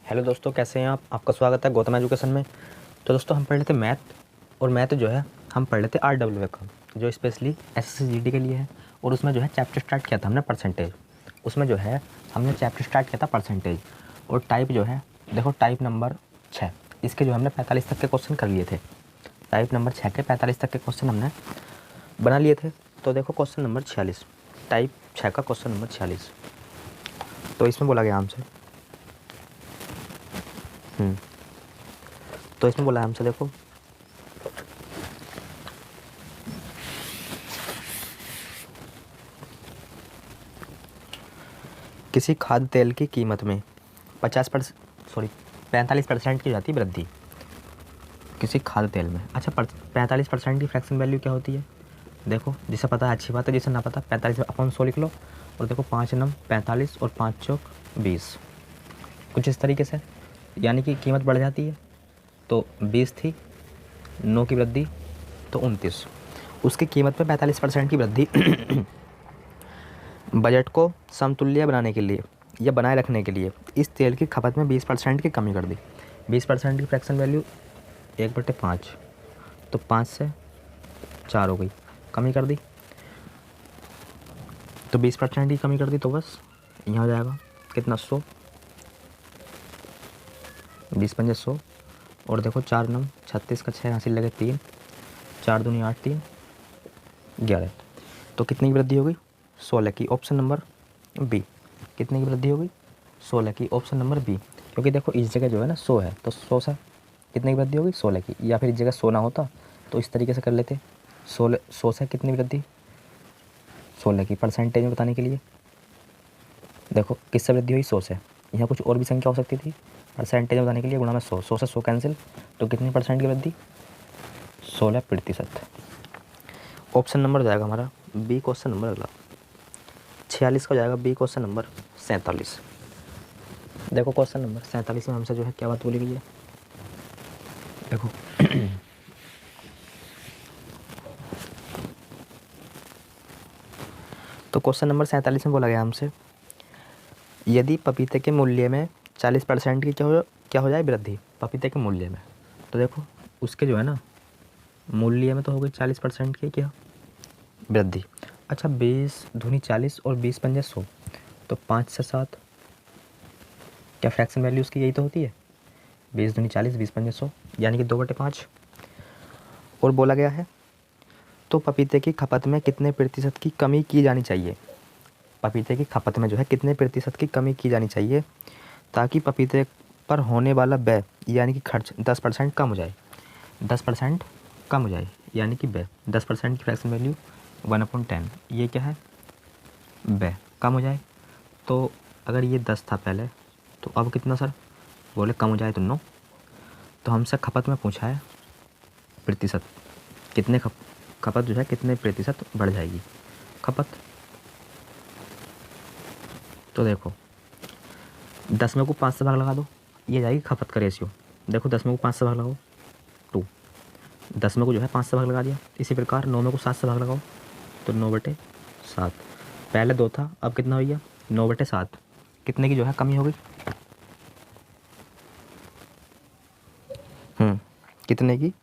Hello दोस्तों, कैसे हैं आप? आपका स्वागत है गौतम एजुकेशन में। तो दोस्तों, हम पढ़ रहे थे मैथ, और मैथ जो है हम पढ़ रहे थे RWA का, जो स्पेशली SSC GD के लिए है। और उसमें जो है चैप्टर स्टार्ट किया था हमने परसेंटेज। उसमें जो है हमने चैप्टर स्टार्ट किया था परसेंटेज। और टाइप जो है, देखो टाइप नंबर 6, इसके जो हमने 45 तक के क्वेश्चन कर लिए थे। टाइप नंबर 6 के 45 तक के क्वेश्चन हमने बना लिए थे। तो देखो क्वेश्चन नंबर 46, टाइप 6 का क्वेश्चन नंबर 46। तो इसमें बोला गया हमसे तो इसमें बोला है हमसे, देखो किसी खाद्य तेल की कीमत में 45% की हो जाती है वृद्धि किसी खाद्य तेल में। अच्छा, 45% की फ्रैक्शन वैल्यू क्या होती है? देखो, जिसे पता है अच्छी बात है, जिसे ना पता 45/100 लिख लो। और देखो 5 नम 45 और 5 चौक 20, कुछ इस तरीके से। यानी कि कीमत बढ़ जाती है। तो 20 थी, 9 की वृद्धि, तो 29। उसकी कीमत में 45% की वृद्धि बजट को समतुल्य बनाने के लिए या बनाए रखने के लिए इस तेल की खपत में 20% की कमी कर दी। 20% की फ्रैक्शन वैल्यू 1/5, तो 5 से 4 हो गई, कमी कर दी। तो 20% की कमी कर दी, तो बस यहाँ हो जाएगा कितना, 100, 20×5 = 100। और देखो 4 9 36 का 6 हासिल लगे 3, 4 दूनी 8, 3 11। तो कितनी की वृद्धि हो गई? 16 की। Option number B. कितने की वृद्धि हो गई? 16 की। Option number B. क्योंकि देखो इस जगह जो है ना 100 है, तो 100 से कितने की वृद्धि होगी? 16 की। या फिर इस जगह 100 ना होता तो इस तरीके से कर लेते, 100 से कितनी वृद्धि? 16 की। परसेंटेज में बताने के लिए देखो किससे वृद्धि हुई? 100 से। यहाँ कुछ और भी संख्या हो सकती थी, परसेंटेज में बताने के लिए गुणा में 100, 100 से 100 कैंसिल, तो कितनी परसेंट की वृद्धि? 16%। ऑप्शन नंबर हो जाएगा हमारा बी। क्वेश्चन नंबर अगला 46 का हो जाएगा बी। Question number 47। देखो क्वेश्चन नंबर 47 में हमसे जो है क्या बात बोली गई है, देखो तो क्वेश्चन नंबर 47 में बोला गया हमसे, यदि पपीते के मूल्य में 40% की क्या हो जाए वृद्धि पपीते के मूल्य में। तो देखो उसके जो है ना मूल्य में तो हो गई 40% की क्या वृद्धि। अच्छा, 20 दूनी 40 और 20×5 = 100, तो 5 से 7, क्या फ्रैक्शन वैल्यू उसकी यही तो होती है? 20 दूनी 40, 20×5 = 100, यानी कि 2/5। और बोला गया है तो पपीते की खपत में कितने प्रतिशत की कमी की जानी चाहिए? पपीते की खपत में जो है कितने प्रतिशत की कमी की जानी चाहिए ताकि पपीते पर होने वाला व्यय यानी कि खर्च 10% कम हो जाए। 10% कम हो जाए, यानी कि व्यय 10% की फ्रैक्शन वैल्यू 1/10, ये क्या है? व्यय कम हो जाए। तो अगर ये 10 था पहले, तो अब कितना सर? बोले कम हो जाए तो 9। तो हमसे खपत में पूछा है प्रतिशत, कितने खपत जो है कितने प्रतिशत बढ़ जाएगी खपत। तो देखो 10 में को 5 से भाग लगा दो, ये जाएगी खपत का रेशियो। देखो 10 में को 5 से भाग लगाओ 2, 10 में को जो है 5 से भाग लगा दिया। इसी प्रकार 9 में को 7 से भाग लगाओ, तो 9/7। पहले 2 था, अब कितना हो गया? 9/7। कितने की जो है कमी हो गई? कितने की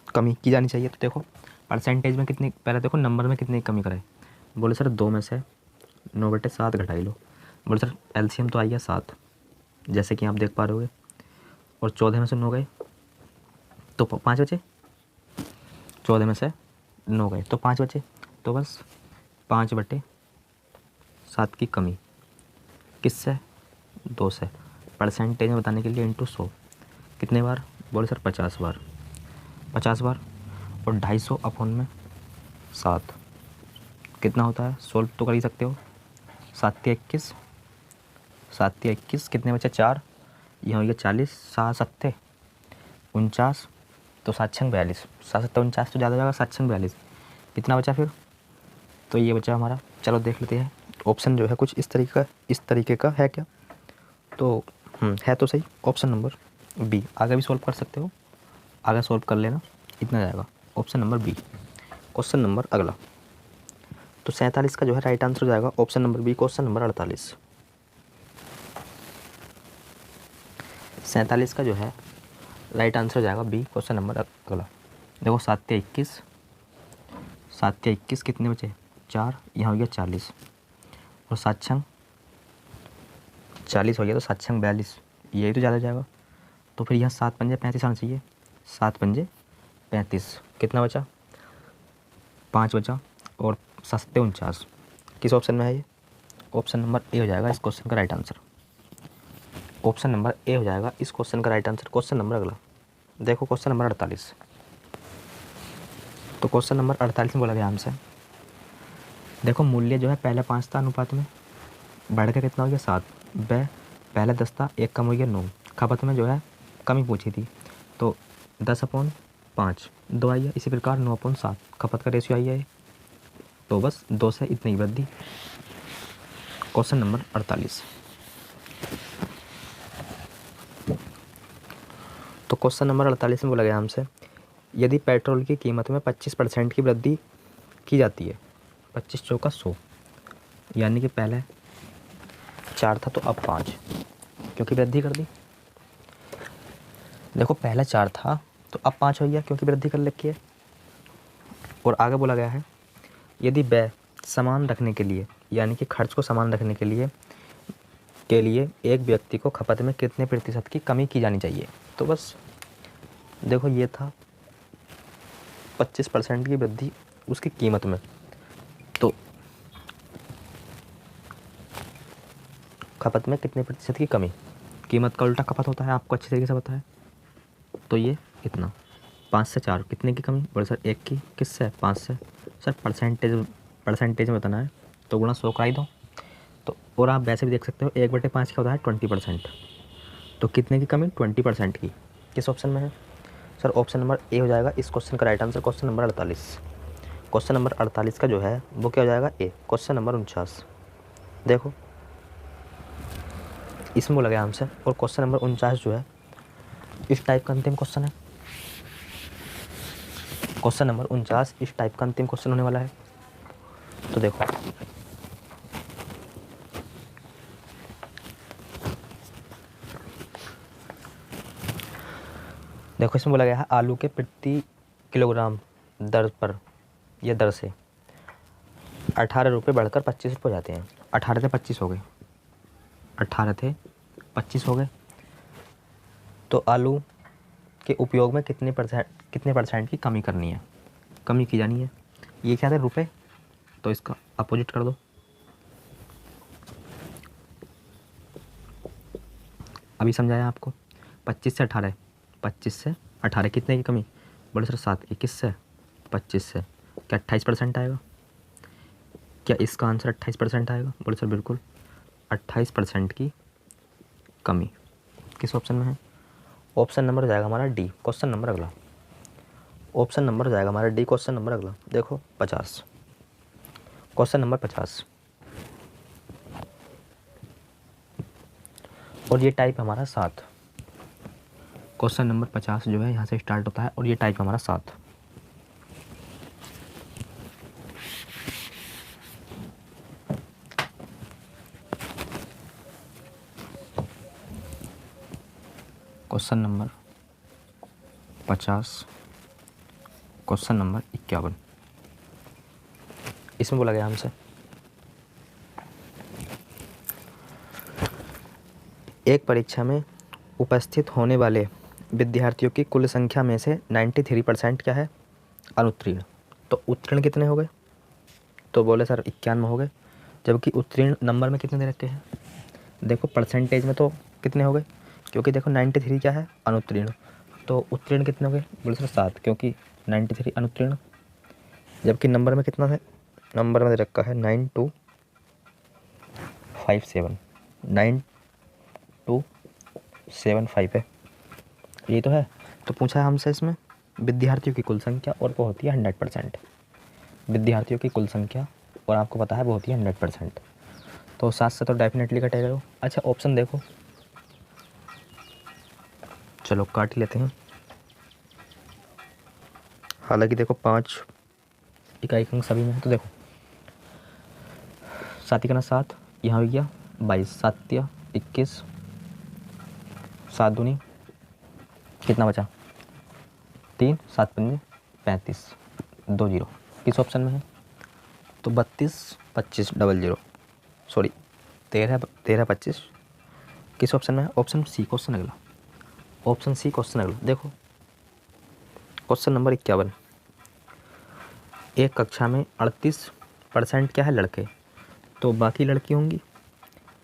कमी की जानी चाहिए? तो देखो परसेंटेज में कितनी, पहले देखो नंबर में कितनी कमी कराए। बोले सर 2 में से 9/7 घटाई लो। बोले सर LCM तो आई है 7, जैसे कि आप देख पा रहे होगे। और 14 में से 9 गए तो 5 बचे। 14 में से 9 गए तो 5 बचे, तो बस 5/7 की कमी किससे? 2 से। परसेंटेज में बताने के लिए इंटू 100, कितने बार? बोले सर 50 बार। 50 बार और 250/7 कितना होता है? सोल्व तो कर ही सकते हो। 7×21, 7×21 कितने बचे? 4। यह हो गया 40, 7×7 = 49, तो 7×6 = 42। 7×7 = 49, तो ज़्यादा हो जाएगा 7×6 = 42। कितना बचा फिर? तो ये बचा हमारा, चलो देख लेते हैं। ऑप्शन जो है कुछ इस तरीके का है क्या? तो है तो सही, ऑप्शन नंबर बी। आगे भी सॉल्व कर सकते हो, आगे सॉल्व कर लेना, इतना जाएगा option number B. Question number अगला तो 47 का जो है राइट आंसर हो जाएगा option number B. Question number 48। 47 का जो है राइट आंसर हो जाएगा बी, क्वेश्चन नंबर अगला। देखो 7 या 21, 7 या 21 कितने बचे, 4, यहाँ हो गया 40 और 7 छंग 40 हो गया, तो 7 छंग 42, यही तो ज़्यादा हो जाएगा। तो फिर यहाँ 7 पंजे 35 आना चाहिए, 7 पंजे 35, कितना बचा, 5 बचा और 7 49। किस ऑप्शन में है ये, ऑप्शन नंबर ए हो जाएगा इस क्वेश्चन का राइट आंसर। ऑप्शन नंबर ए हो जाएगा इस क्वेश्चन का राइट आंसर। क्वेश्चन नंबर अगला, देखो क्वेश्चन नंबर 48। तो क्वेश्चन नंबर 48 में बोला गया हमसे, देखो मूल्य जो है पहले 5 था अनुपात में, बढ़ के कितना हो गया 7, व पहले 10 था, 1 कम हो गया 9, खपत में जो है कमी पूछी थी, तो 10/5 2 आई है, इसी प्रकार 9/7 खपत का रेशियो आई है, तो बस 2 से इतनी वृद्धि। Question number 48। तो क्वेश्चन नंबर 48 में बोला गया हमसे, यदि पेट्रोल की कीमत में 25% की वृद्धि की जाती है, 25 चौका 100, यानी कि पहले 4 था तो अब 5, क्योंकि वृद्धि कर दी। देखो पहले 4 था तो अब 5 हो गया, क्योंकि वृद्धि कर रखी है। और आगे बोला गया है, यदि व्यय समान रखने के लिए, यानी कि खर्च को समान रखने के लिए एक व्यक्ति को खपत में कितने प्रतिशत की कमी की जानी चाहिए। तो बस देखो ये था 25% की वृद्धि उसकी कीमत में, तो खपत में कितने प्रतिशत की कमी, कीमत का उल्टा खपत होता है, आपको अच्छी तरीके से पता है। तो ये इतना 5 से 4 कितने की कमी, बोले सर 1 की, किससे 5 से, सर परसेंटेज में बताना है, तो गुणा 100 कराई दो। तो और आप वैसे भी देख सकते हो 1/5 क्या होता है 20%, तो कितने की कमी 20% की। किस ऑप्शन में है, सर ऑप्शन नंबर ए हो जाएगा इस क्वेश्चन का right answer. Question number 48, question number 48 का जो है वो क्या हो जाएगा ए। क्वेश्चन नंबर 49, देखो इसमें बोला गया हमसे, और क्वेश्चन नंबर 49 जो है इस टाइप का अंतिम क्वेश्चन है। क्वेश्चन नंबर 49 इस टाइप का अंतिम क्वेश्चन होने वाला है। तो देखो इसमें बोला गया है, आलू के प्रति किलोग्राम दर पर या दर से 18 रुपये बढ़कर 25 रुपये हो जाते हैं। 18 थे 25 हो गए, 18 थे 25 हो गए। तो आलू के उपयोग में कितने परसेंट की कमी करनी है, कमी की जानी है। ये क्या थे रुपए, तो इसका अपोजिट कर दो। अभी समझाया आपको, 25 से 18, 25 से 18 कितने की कमी, बोले सर 7, 21 से 25 से क्या 28% आएगा, क्या इसका आंसर 28% आएगा, बोले सर बिल्कुल 28% की कमी। किस ऑप्शन में है, ऑप्शन नंबर हो जाएगा हमारा डी। क्वेश्चन नंबर अगला, ऑप्शन नंबर हो जाएगा हमारा डी। क्वेश्चन नंबर अगला देखो 50, क्वेश्चन नंबर 50, और ये टाइप हमारा 7। क्वेश्चन नंबर 50 जो है यहाँ से स्टार्ट होता है और ये टाइप हमारा 7। क्वेश्चन नंबर 50, क्वेश्चन नंबर 51, इसमें बोला गया हमसे, एक परीक्षा में उपस्थित होने वाले विद्यार्थियों की कुल संख्या में से 93% क्या है, अनुत्तीर्ण। तो उत्तीर्ण कितने हो गए, तो बोले सर 91 हो गए, जबकि उत्तीर्ण नंबर में कितने दे रखे हैं, देखो परसेंटेज में तो कितने हो गए, क्योंकि देखो 93 क्या है अनुत्तीर्ण, तो उत्तीर्ण कितने हो गए, बोले सर 7, क्योंकि 93 अनुत्तीर्ण। जबकि नंबर में कितना है, नंबर में दे रखा है 9257, 9275 है, ये तो है। तो पूछा है हमसे इसमें विद्यार्थियों की कुल संख्या, और वो होती है 100%। विद्यार्थियों की कुल संख्या और आपको पता है वो होती है 100%, तो 7 से तो डेफिनेटली कटेगा वो। अच्छा ऑप्शन देखो, चलो काट लेते हैं। हालांकि देखो 5 इकाई अंक सभी में है, तो देखो 7 इकाना 7, यहाँ हो गया 22, 7 या 21, 7 दूनी कितना बचा 3, 7 पंजे 35, 2 0 किस ऑप्शन में है? तो 32 25 00 सॉरी 13 13 25 किस ऑप्शन में है? ऑप्शन सी क्वेश्चन अगला, ऑप्शन सी क्वेश्चन अगला। देखो क्वेश्चन नंबर 51, एक कक्षा में 38% क्या है लड़के, तो बाकी लड़की होंगी,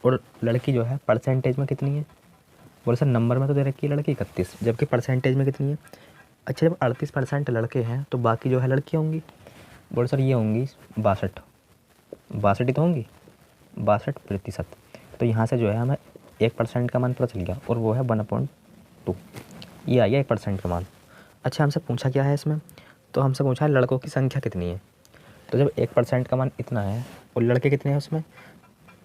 और लड़की जो है परसेंटेज में कितनी है? बोले सर नंबर में तो दे रखी है लड़की 31, जबकि परसेंटेज में कितनी है? अच्छा जब 38% लड़के हैं तो बाकी जो है लड़कियाँ होंगी। बोले सर ये होंगी 62, 62 ही तो होंगी, 62%। तो यहाँ से जो है हमें 1% का मान पता चल गया, और वो है 1/2, ये आ गया 1% का मान। अच्छा हमसे पूछा क्या है इसमें? तो हमसे पूछा है लड़कों की संख्या कितनी है। तो जब 1% का मान इतना है और लड़के कितने हैं उसमें,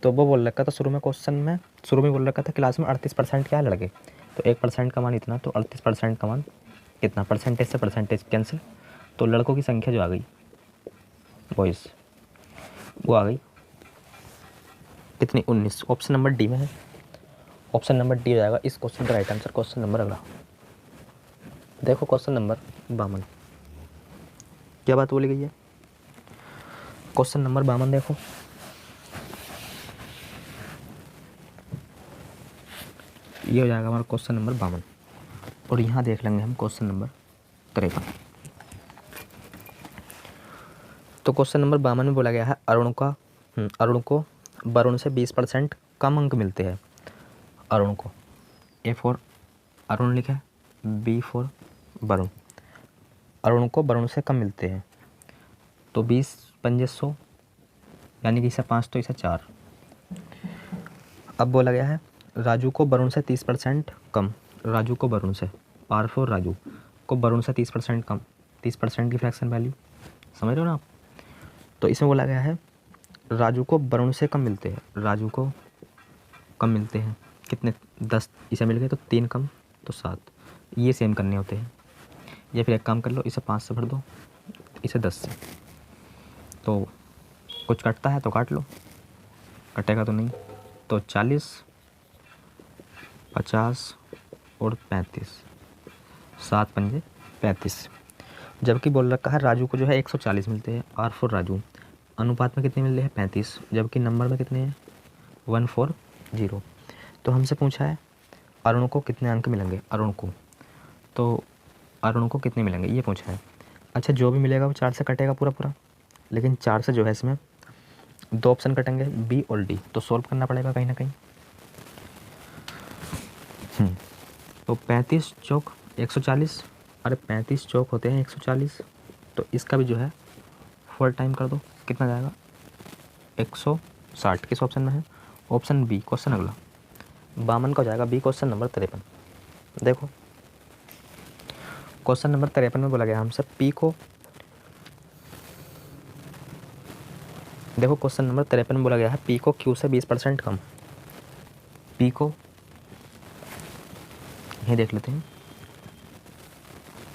तो वो बोल रखा था शुरू में क्वेश्चन में, शुरू में बोल रखा था क्लास में 38% क्या है लड़के, तो 1% का मान इतना, तो 38% का मान कितना? परसेंटेज से परसेंटेज कैंसिल, तो लड़कों की संख्या जो आ गई बॉयज़ वो आ गई कितनी? 19। ऑप्शन नंबर डी में है, ऑप्शन नंबर डी हो जाएगा इस क्वेश्चन का राइट आंसर। क्वेश्चन नंबर अगला देखो, क्वेश्चन नंबर 52 क्या बात बोली गई है? क्वेश्चन नंबर 52 देखो, ये हो जाएगा हमारा क्वेश्चन नंबर 52, और यहाँ देख लेंगे हम क्वेश्चन नंबर 53। तो क्वेश्चन नंबर 52 में बोला गया है अरुण को वरुण से 20% कम अंक मिलते हैं। अरुण को, ए फॉर अरुण लिखा है, बी फॉर वरुण, अरुण को वरुण से कम मिलते हैं, तो 20 पंजे 100, यानी कि इसे 5 तो इसे 4। अब बोला गया है राजू को वरुण से 30% कम, राजू को वरुण से, आर फॉर राजू को वरुण से 30% कम, 30% की फ्रैक्शन वैल्यू समझ रहे हो ना आप? तो इसमें बोला गया है राजू को वरुण से कम मिलते हैं, राजू को कम मिलते हैं कितने? 10 इसे मिल गए तो 3 कम तो 7, ये सेम करने होते हैं। या फिर एक काम कर लो, इसे 5 से भर दो, इसे 10 से, तो कुछ कटता है तो काट लो, कटेगा तो नहीं। तो 40 50 और 35, 7 पंजे 35। जबकि बोल रखा है राजू को जो है 140 मिलते हैं, आर फॉर राजू, अनुपात में कितने मिल रहे हैं? 35, जबकि नंबर में कितने हैं? 140। तो हमसे पूछा है अरुण को कितने अंक मिलेंगे, अरुण को, तो अरुण को कितने मिलेंगे ये पूछा है। अच्छा जो भी मिलेगा वो 4 से कटेगा पूरा पूरा, लेकिन 4 से जो है इसमें 2 ऑप्शन कटेंगे, बी और डी, तो सॉल्व करना पड़ेगा कहीं ना कहीं। तो 35 चौक 140, अरे 35 चौक होते हैं 140, तो इसका भी जो है 4 टाइम कर दो, कितना जाएगा? 160। किस ऑप्शन में है? ऑप्शन बी क्वेश्चन अगला 52 का हो जाएगा बी क्वेश्चन नंबर 53। देखो क्वेश्चन नंबर 53 में बोला गया हमसे पी को, देखो क्वेश्चन नंबर 53 में बोला गया है पी को क्यू से 20% कम, पी को ये देख लेते हैं,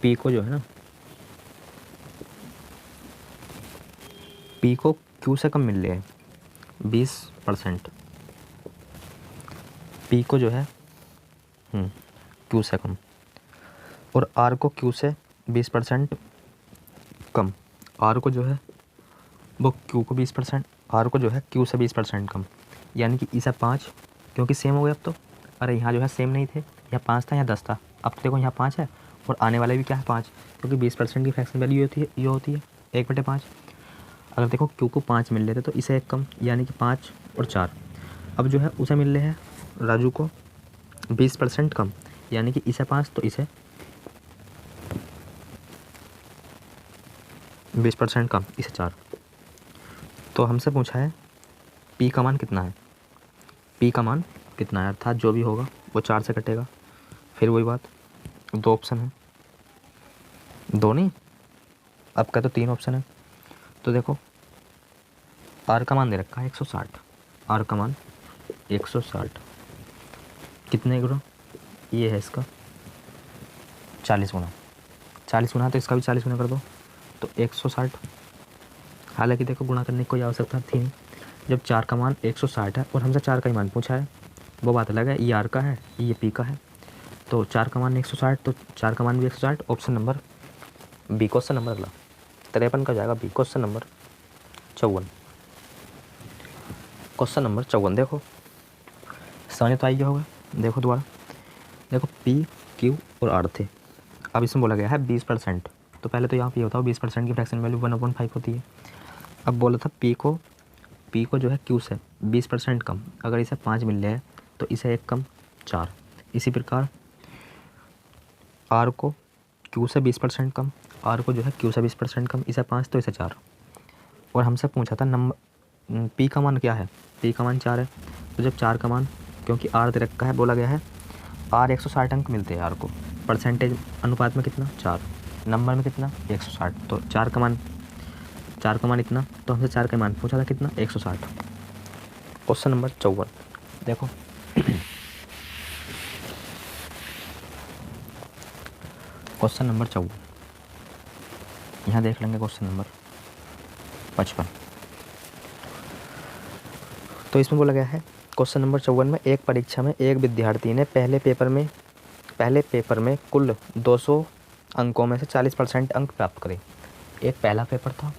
पी को जो है ना, पी को क्यू से कम मिल रहे हैं 20%, पी को जो है क्यू से कम, और आर को क्यू से 20% कम, आर को जो है वो क्यू को 20%, आर को जो है क्यू से 20% कम, यानी कि इसे 5, क्योंकि सेम हो गया अब तो। अरे यहाँ जो है सेम नहीं थे, यहाँ 5 था यहाँ 10 था, अब तो देखो यहाँ 5 है और आने वाले भी क्या है 5, क्योंकि 20% की फ्रैक्शन वैल्यू ये होती है 1/5। अगर देखो क्यू को 5 मिल रहे थे तो इसे 1 कम, यानी कि 5 और 4। अब जो है उसे मिल रहे हैं राजू को 20% कम, यानी कि इसे 5 तो इसे 20% कम, इसे 4। तो हमसे पूछा है पी का मान कितना है, पी का मान कितना है, अर्थात जो भी होगा वो 4 से कटेगा। फिर वही बात, 2 ऑप्शन है, 2 नहीं अब का तो 3 ऑप्शन है। तो देखो आर का मान दे रखा है 160, आर का मान 160 कितने गुना, ये है इसका 40 गुना, 40 गुना तो इसका भी 40 गुना कर दो तो 160। हालांकि देखो गुणा करने की कोई आवश्यकता थी नहीं, जब 4 का मान 160 है और हमसे 4 का ही मान पूछा है, वो बात अलग है, ये आर का है ये पी का है, तो 4 का मान 160, तो 4 का मान भी 160। Option number B question number अगला 53 का जाएगा B question number 54। Question number 54 देखो समझ तो आई गया होगा। देखो दोबारा देखो पी क्यू और आर थे। अब इसमें बोला गया है 20%। तो पहले तो यहाँ पे बताओ 20% की फ्रैक्शन वैल्यू 1/5 होती है। अब बोला था पी को जो है क्यू से 20% कम, अगर इसे 5 मिल जाए तो इसे 1 कम 4। इसी प्रकार आर को क्यू से 20% कम, आर को जो है क्यू से 20% कम, इसे 5 तो इसे 4। और हमसे पूछा था नंबर पी का मान क्या है, पी का मान 4 है। तो जब 4 का मान, क्योंकि आर दे रखा है, बोला गया है आर 160 अंक मिलते हैं आर को, परसेंटेज अनुपात में कितना 4, नंबर में कितना 160। तो 4 का मान इतना, तो हमसे 4 का मान पूछा था कितना 160। क्वेश्चन नंबर 54 देखो क्वेश्चन नंबर 54 यहाँ देख लेंगे क्वेश्चन नंबर 55। तो इसमें बोला गया है क्वेश्चन नंबर 54 में एक परीक्षा में एक विद्यार्थी ने पहले पेपर में कुल 200 अंकों में से 40% अंक प्राप्त करे। एक पहला पेपर था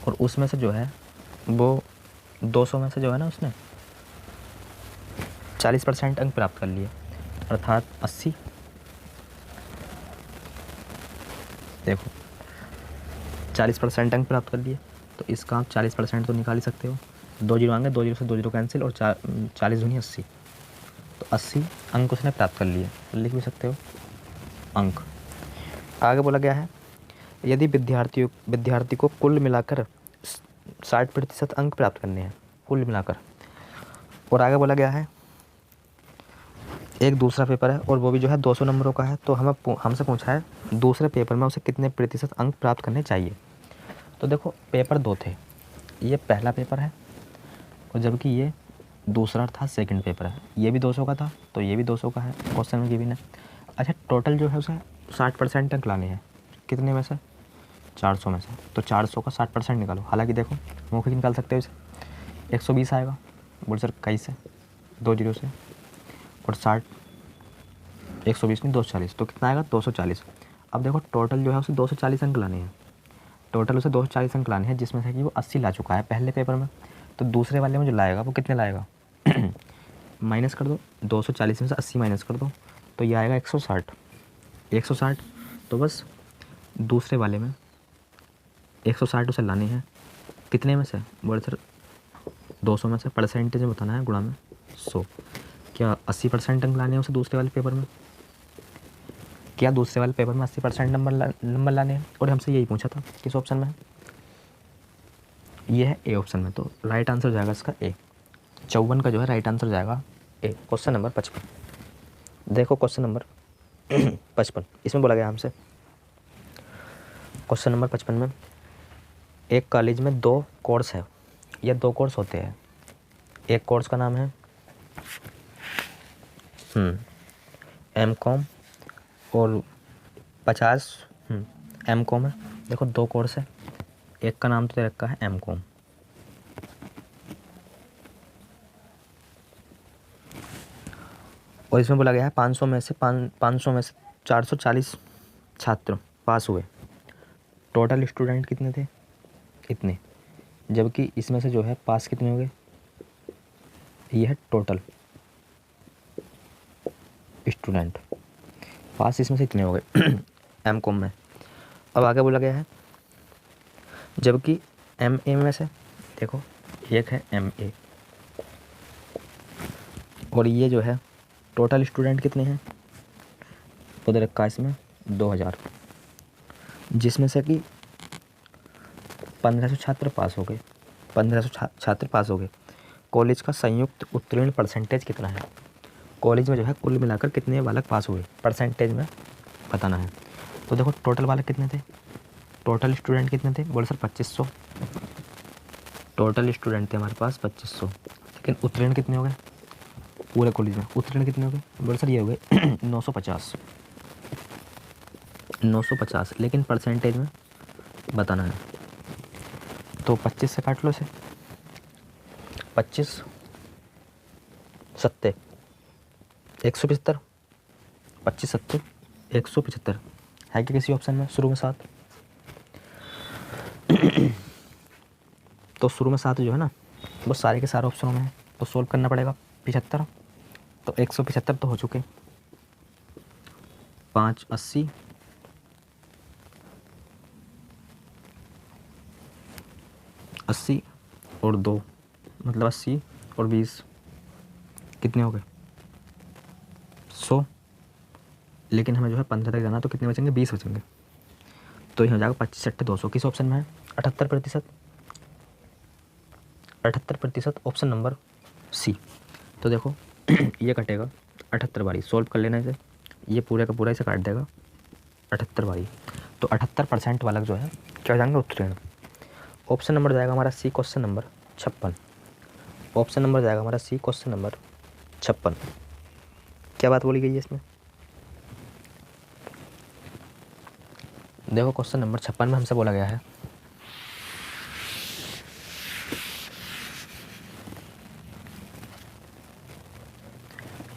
और उसमें से जो है वो 200 में से जो है ना उसने 40% अंक प्राप्त कर लिए, अर्थात 80। देखो 40% अंक प्राप्त कर लिए, तो इसका आप 40% तो निकाल ही सकते हो। 2 जीरो आएंगे, 2 जीरो से 2 जीरो कैंसिल, और 40 दूनी 80, तो 80 अंक उसने प्राप्त कर लिए, लिख भी सकते हो अंक। आगे बोला गया है यदि विद्यार्थी को कुल मिलाकर 60% अंक प्राप्त करने हैं, कुल मिलाकर। और आगे बोला गया है एक दूसरा पेपर है और वो भी जो है 200 नंबरों का है। तो हमसे पूछा है दूसरे पेपर में उसे कितने प्रतिशत अंक प्राप्त करने चाहिए। तो देखो पेपर 2 थे, ये पहला पेपर है और जबकि ये दूसरा था सेकंड पेपर है। ये भी 200 का था तो ये भी 200 का है, क्वेश्चन में गिवन है। अच्छा टोटल जो है उसे 60% अंक लाने हैं, कितने में से 400 में से। तो 400 का 60% निकालो, हालांकि देखो मौखिक निकाल सकते हो इसे। 120 आएगा, बोल सर 21 से 2 जीरो से, और 60 120 नहीं 240, तो कितना आएगा 240। अब देखो टोटल जो है उसे 240 अंक लाने हैं, टोटल उसे 240 अंक लाने हैं, जिसमें से कि वो 80 ला चुका है पहले पेपर में। तो दूसरे वाले में जो लाएगा वो कितने लाएगा माइनस कर दो, 240 में से 80 माइनस कर दो, तो ये आएगा 160। तो बस दूसरे वाले में 160 उसे लाने हैं, कितने में से बोले सर 200 में से, परसेंटेज में बताना है, गुणा में 100। क्या 80% अंक लाने हैं उसे दूसरे वाले पेपर में, क्या दूसरे वाले पेपर में 80% नंबर लाने हैं। और हमसे यही पूछा था किस ऑप्शन में, ये है ए ऑप्शन में। तो राइट आंसर जाएगा इसका ए, 54 का जो है राइट आंसर जाएगा ए। क्वेश्चन नंबर 55 देखो क्वेश्चन नंबर 55 इसमें बोला गया हमसे क्वेश्चन नंबर 55 में एक कॉलेज में 2 कोर्स है या 2 कोर्स होते हैं। एक कोर्स का नाम है एम.कॉम और 50 एम.कॉम है। देखो 2 कोर्स है, एक का नाम तो दे रखा है एम.कॉम, और इसमें बोला गया है 500 में से 440 छात्र पास हुए। टोटल स्टूडेंट कितने थे, इतने, जबकि इसमें से जो है पास कितने हो गए, ये है टोटल स्टूडेंट, पास इसमें से इतने हो गए एम.कॉम में। अब आगे बोला गया है जबकि एम.ए में से देखो एक है एम.ए, और ये जो है टोटल स्टूडेंट कितने हैं, वो दे रखा है इसमें 2000, जिसमें से कि 1500 छात्र पास हो गए, 1500 छात्र पास हो गए। कॉलेज का संयुक्त उत्तीर्ण परसेंटेज कितना है, कॉलेज में जो है कुल मिलाकर कितने बालक पास हुए परसेंटेज में बताना है। तो देखो टोटल बालक कितने थे, टोटल स्टूडेंट कितने थे, बोले सर 2500, टोटल स्टूडेंट थे हमारे पास 2500, लेकिन उत्तीर्ण कितने हो गए पूरे कॉलेज में, उत्तीर्ण कितने हो गए, बोले सर ये हो गए 950, लेकिन परसेंटेज में बताना है। तो 25 से काट लो इसे, 25 सत्ते 175, 25 सत्तर 175 है क्या किसी ऑप्शन में शुरू में 7? तो शुरू में 7 जो है ना वो सारे के सारे ऑप्शनों में है, तो सोल्व करना पड़ेगा 75। तो 175 तो हो चुके, 5 80 80 और 2 मतलब 80 और 20 कितने हो गए 100। लेकिन हमें जो है 15 तक जाना, तो कितने बचेंगे 20 बचेंगे। तो ये हो जाएगा 25 सट्टे 200। किस ऑप्शन में है 78%। 78% ऑप्शन नंबर सी। तो देखो ये कटेगा 78 बारी, सोल्व कर लेना इसे, ये पूरे का पूरा इसे काट देगा 78 बारी। तो 78% वाला जो है क्या हो जाएंगे उत्तीर्ण। ऑप्शन नंबर जाएगा हमारा सी क्वेश्चन नंबर 56। ऑप्शन नंबर जाएगा हमारा सी क्वेश्चन नंबर 56। क्या बात बोली गई है इसमें, देखो क्वेश्चन नंबर 56 में हमसे बोला गया है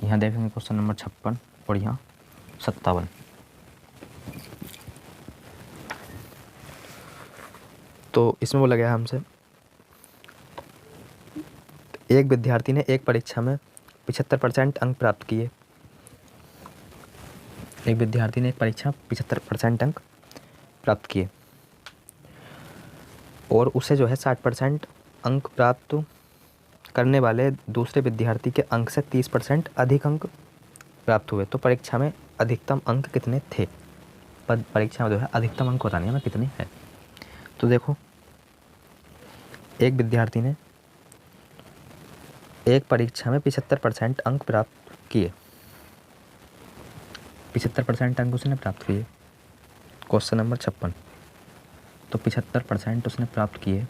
यहाँ देखेंगे क्वेश्चन नंबर 56 और यहाँ 57। तो इसमें बोला गया है हमसे एक विद्यार्थी ने एक परीक्षा में 75% अंक प्राप्त किए। एक विद्यार्थी ने एक परीक्षा 75% अंक प्राप्त किए और उसे जो है 60% अंक प्राप्त करने वाले दूसरे विद्यार्थी के अंक से 30% अधिक अंक प्राप्त हुए। तो परीक्षा में अधिकतम अंक कितने थे, परीक्षा में जो है अधिकतम अंक बताने में कितने हैं। तो देखो एक विद्यार्थी ने एक परीक्षा में 75% अंक प्राप्त किए, 75% अंक उसने प्राप्त किए क्वेश्चन नंबर 56। तो 75% उसने प्राप्त किए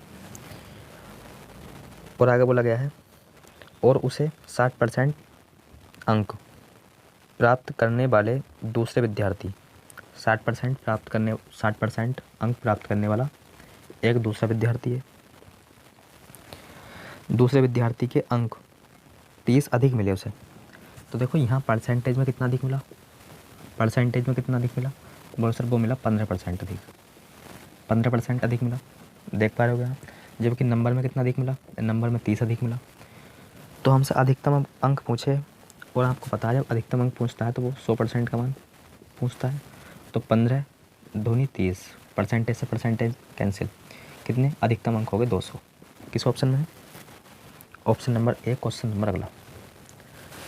और आगे बोला गया है और उसे 60% अंक प्राप्त करने वाले दूसरे विद्यार्थी 60% अंक प्राप्त करने वाला एक दूसरा विद्यार्थी है। दूसरे विद्यार्थी के अंक 30 अधिक मिले उसे। तो देखो यहाँ परसेंटेज में कितना अधिक मिला, परसेंटेज में कितना अधिक मिला बोलो सर, वो मिला 15% अधिक, 15% अधिक मिला, देख पा रहे हो आप। जबकि नंबर में कितना अधिक मिला, नंबर में 30 अधिक मिला। तो हमसे अधिकतम अंक पूछे और आपको पता है जब अधिकतम अंक पूछता है तो वो 100% का मान पूछता है। तो 15 दूनी 30, परसेंटेज से परसेंटेज कैंसिल, कितने अधिकतम अंक हो गए 200। किस ऑप्शन में है, option number A question number अगला,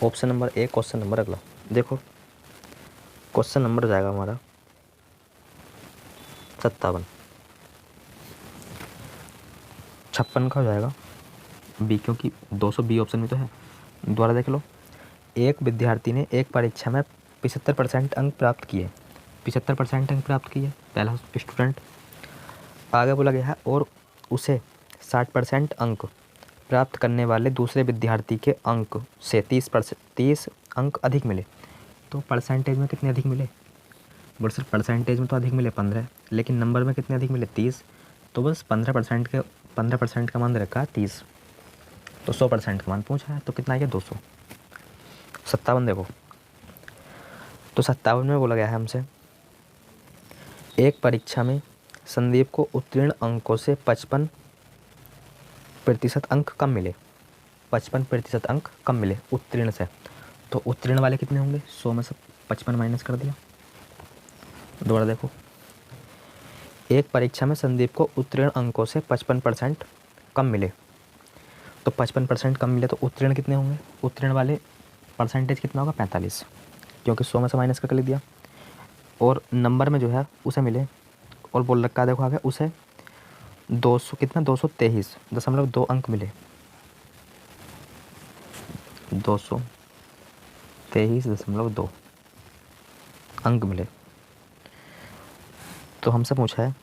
option number A question number अगला। देखो क्वेश्चन नंबर हो जाएगा हमारा 57, 56 का हो जाएगा बी, क्योंकि 200 बी ऑप्शन में तो है। दोबारा देख लो, एक विद्यार्थी ने एक परीक्षा में 75% अंक प्राप्त किए, 75% अंक प्राप्त किए पहला स्टूडेंट। आगे बोला गया है और उसे 60% अंक प्राप्त करने वाले दूसरे विद्यार्थी के अंक से 30 अंक अधिक मिले। तो परसेंटेज में कितने अधिक मिले बोल सर, परसेंटेज में तो अधिक मिले 15, लेकिन नंबर में कितने अधिक मिले 30। तो बस 15% का मान रखा है 30, तो 100% का मान पूछा है। तो कितना है 200। 57 देखो, तो 57 में बोला गया है हमसे एक परीक्षा में संदीप को उत्तीर्ण अंकों से 55% अंक कम मिले, 55% अंक कम मिले उत्तीर्ण से। तो उत्तीर्ण वाले कितने होंगे, 100 में से 55 माइनस कर दिया। दोबारा देखो, एक परीक्षा में संदीप को उत्तीर्ण अंकों से 55% कम मिले। तो 55% कम मिले तो उत्तीर्ण कितने होंगे, उत्तीर्ण वाले परसेंटेज कितना होगा 45, क्योंकि 100 में से माइनस करके लिख दिया। और नंबर में जो है उसे मिले और बोल रखा है देखो आगे उसे 200 कितना 223.2 अंक मिले, 223.2 अंक मिले। तो हमसे पूछा है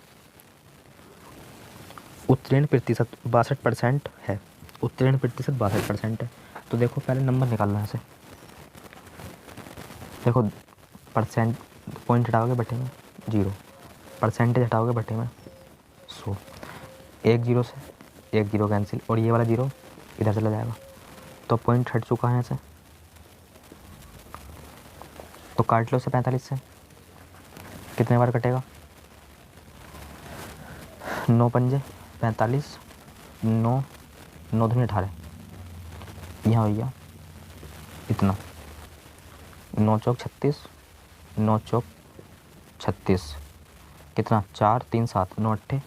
उत्तीर्ण प्रतिशत 62% है, उत्तीर्ण प्रतिशत 62% है। तो देखो पहले नंबर निकालना है इसे, देखो परसेंट पॉइंट हटाओगे बटे में 0, परसेंटेज हटाओगे बटे में 100, एक जीरो से एक जीरो कैंसिल और ये वाला जीरो इधर चला जाएगा। तो पॉइंट हट चुका है ऐसे, तो काट लो इसे 45 से, कितने बार कटेगा? 9 पंजे 45, 9 9 दूनी 18, यहाँ भैया इतना, 9 चौक 36, 9 चौक 36, कितना 4 3 7, 9 अट्ठे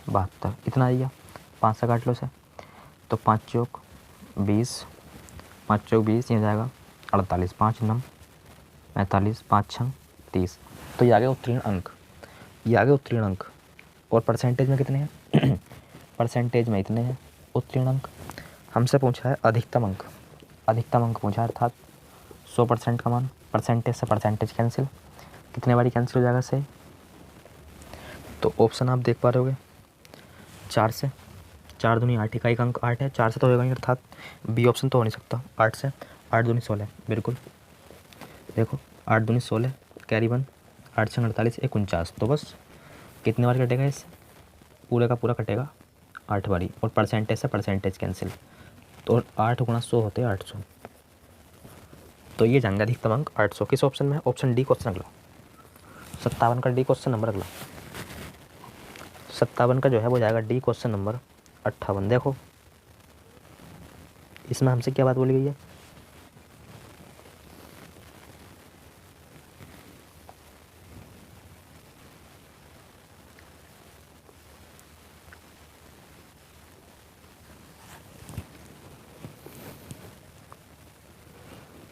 72, इतना आ गया। 5 से काट लो इसे, तो 5 चौक 20, 5 चौक 20, ये जाएगा 48, 5 9 45, 5 6 30, तो ये आ गया उत्तीर्ण अंक, ये आ गया उत्तीर्ण अंक। और परसेंटेज में कितने हैं? परसेंटेज में इतने हैं उत्तीर्ण अंक। हमसे पूछा है अधिकतम अंक, अधिकतम अंक पूछा है, अर्थात 100% का मान। परसेंटेज से परसेंटेज कैंसिल, कितने बारी कैंसिल हो जाएगा सही? तो ऑप्शन आप देख पा रहे होगे, 4 से, 4 दूनी 8, इकाई का अंक 8 है, 4 से तो होगा नहीं, अर्थात बी ऑप्शन तो हो नहीं सकता। 8 से, 8 दूनी 16, बिल्कुल देखो 8 दूनी 16, कैरी 1, 8 से 48, 1 49, तो बस कितने बार कटेगा इससे? पूरे का पूरा कटेगा 8 बारी। और परसेंटेज से परसेंटेज कैंसिल, तो 8 गुणा 100 होते हैं 800, तो ये जाएंगे अधिकतम अंक 800। किस ऑप्शन में है? ऑप्शन डी क्वेश्चन अगला, 57 का डी क्वेश्चन नंबर अगला, 57 का जो है वो जाएगा डी क्वेश्चन नंबर 58। देखो इसमें हमसे क्या बात बोली गई है?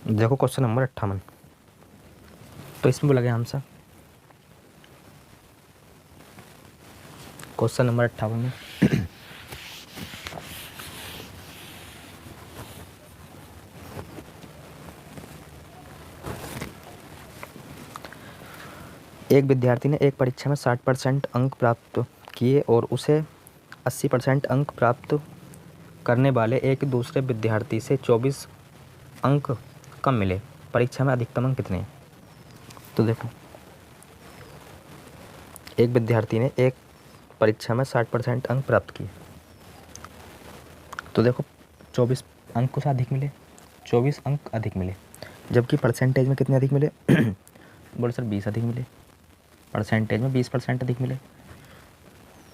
देखो क्वेश्चन नंबर 58, तो इसमें बोला गया हमसे क्वेश्चन नंबर 58 में एक विद्यार्थी ने एक परीक्षा में 60% अंक प्राप्त किए और उसे 80% अंक प्राप्त करने वाले एक दूसरे विद्यार्थी से 24 अंक कम मिले। परीक्षा में अधिकतम अंक कितने हैं? तो देखो एक विद्यार्थी ने एक परीक्षा में 60% अंक प्राप्त किए, तो देखो 24 अंक उसे अधिक मिले, 24 अंक अधिक मिले, जबकि परसेंटेज में कितने अधिक मिले? बोले सर 20 अधिक मिले, परसेंटेज में 20% अधिक मिले।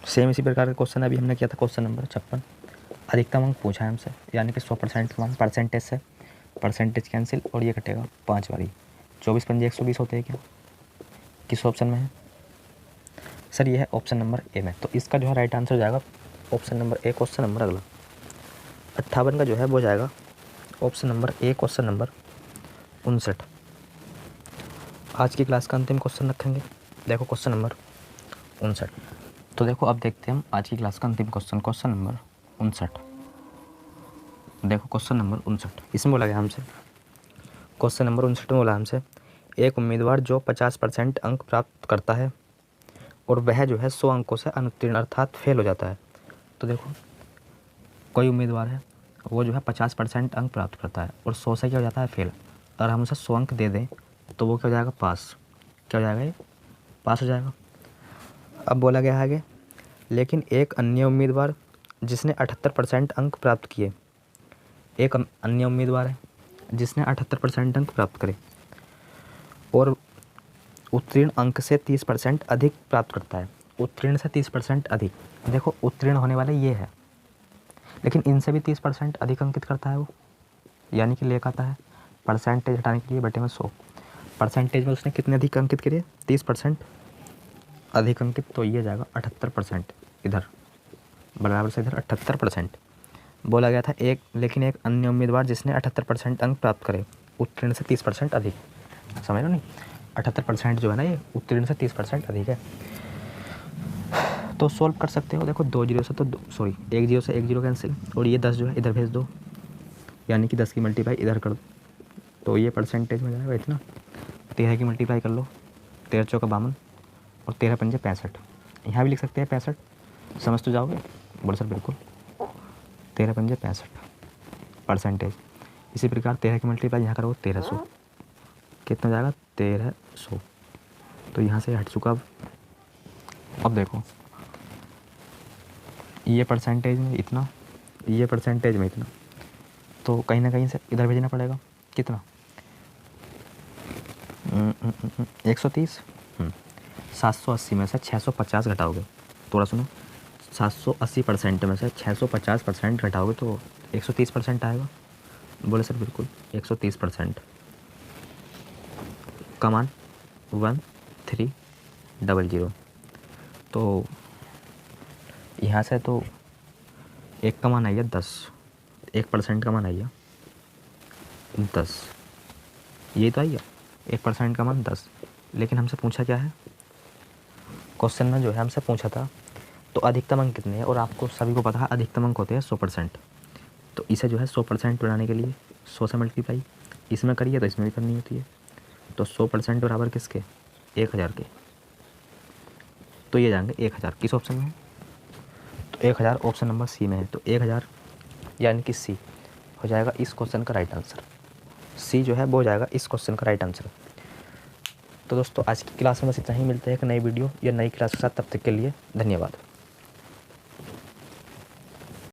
सेम इसी प्रकार का क्वेश्चन अभी हमने किया था क्वेश्चन नंबर 56, अधिकतम अंक पूछा है हमसे, यानी कि 100% मान, परसेंटेज से परसेंटेज कैंसिल, और ये कटेगा 5 बारी। 24 पंजे 120 होते हैं क्या? किस ऑप्शन में है सर? ये है ऑप्शन नंबर ए में, तो इसका जो है राइट आंसर हो जाएगा option number A. Question number अगला 58 का जो है वो जाएगा option number A, question number 59। आज की क्लास का अंतिम क्वेश्चन रखेंगे, देखो क्वेश्चन नंबर 59। तो देखो अब देखते हैं हम आज की क्लास का अंतिम क्वेश्चन, क्वेश्चन नंबर 59। देखो क्वेश्चन नंबर 59, इसमें बोला गया हमसे, क्वेश्चन नंबर 59 में बोला हमसे एक उम्मीदवार जो 50% अंक प्राप्त करता है और वह जो है 100 अंकों से अनुत्तीर्ण अर्थात फेल हो जाता है। तो देखो कोई उम्मीदवार है, वो जो है 50% अंक प्राप्त करता है और 100 से क्या हो जाता है? फेल। अगर हम उसे 100 अंक दे दें तो वो क्या हो जाएगा? पास। क्या हो जाएगा? ये पास हो जाएगा। अब बोला गया है आगे, लेकिन एक अन्य उम्मीदवार जिसने 78% अंक प्राप्त किए, एक अन्य उम्मीदवार है जिसने 78% अंक प्राप्त करे और उत्तीर्ण अंक से 30% अधिक प्राप्त करता है। उत्तीर्ण से 30% अधिक, देखो उत्तीर्ण होने वाले ये है, लेकिन इनसे भी 30% अधिक अंकित करता है वो, यानी कि लेकर आता है परसेंटेज हटाने के लिए बटे में 100। परसेंटेज में उसने कितने अधिक अंकित करे? 30% अधिक अंकित, तो ये जाएगा 78%, इधर बराबर से इधर 78%। बोला गया था एक, लेकिन एक अन्य उम्मीदवार जिसने 78% अंक प्राप्त करे उत्तीर्ण से 30% अधिक, समझ लो नहीं, 78% जो है ना ये उत्तीर्ण से 30% अधिक है। तो सॉल्व कर सकते हो, देखो 2 जीरो से तो सॉरी 1 जीरो से 1 जीरो कैंसिल, और ये 10 जो है इधर भेज दो, यानी कि 10 की मल्टीप्लाई इधर कर दो, तो ये परसेंटेज में जाएगा इतना। 13 की मल्टीप्लाई कर लो, 13 चौका 52 और 13 पंजे 65, यहाँ भी लिख सकते हैं 65, समझ तो जाओगे? बोलो सर बिल्कुल, 13 पंजे 65 परसेंटेज। इसी प्रकार 13 की मल्टीप्लाई यहाँ करो 1300, कितना जाएगा? 1300, तो यहाँ से हट चुका। अब देखो ये परसेंटेज में इतना, ये परसेंटेज में इतना, तो कहीं ना कहीं से इधर भेजना पड़ेगा। कितना? 130। 780 में से 650 घटाओगे, थोड़ा सुनो, 780% में से 650% घटाओगे तो 130% आएगा। बोले सर बिल्कुल 130%। कमान 1300। तो यहाँ से तो एक कमान आई है 10, 1% कमान आई है 10, ये तो आई है 1% कमान 10। लेकिन हमसे पूछा क्या है, क्वेश्चन में जो है हमसे पूछा था तो अधिकतम अंक कितने हैं, और आपको सभी को पता है अधिकतम अंक होते हैं 100%। तो इसे जो है 100% बनाने के लिए 100 से मल्टीप्लाई इसमें करिए तो इसमें भी करनी होती है। तो 100% बराबर किसके, 1000 के। तो ये जाएंगे 1000 किस ऑप्शन में है, तो 1000 ऑप्शन नंबर सी में है। तो 1000 यानी कि सी हो जाएगा इस क्वेश्चन का राइट आंसर। सी जो है वो हो जाएगा इस क्वेश्चन का राइट आंसर। तो दोस्तों आज की क्लास में बस इतना ही, मिलते हैं एक नई वीडियो या नई क्लास के साथ, तब तक के लिए धन्यवाद।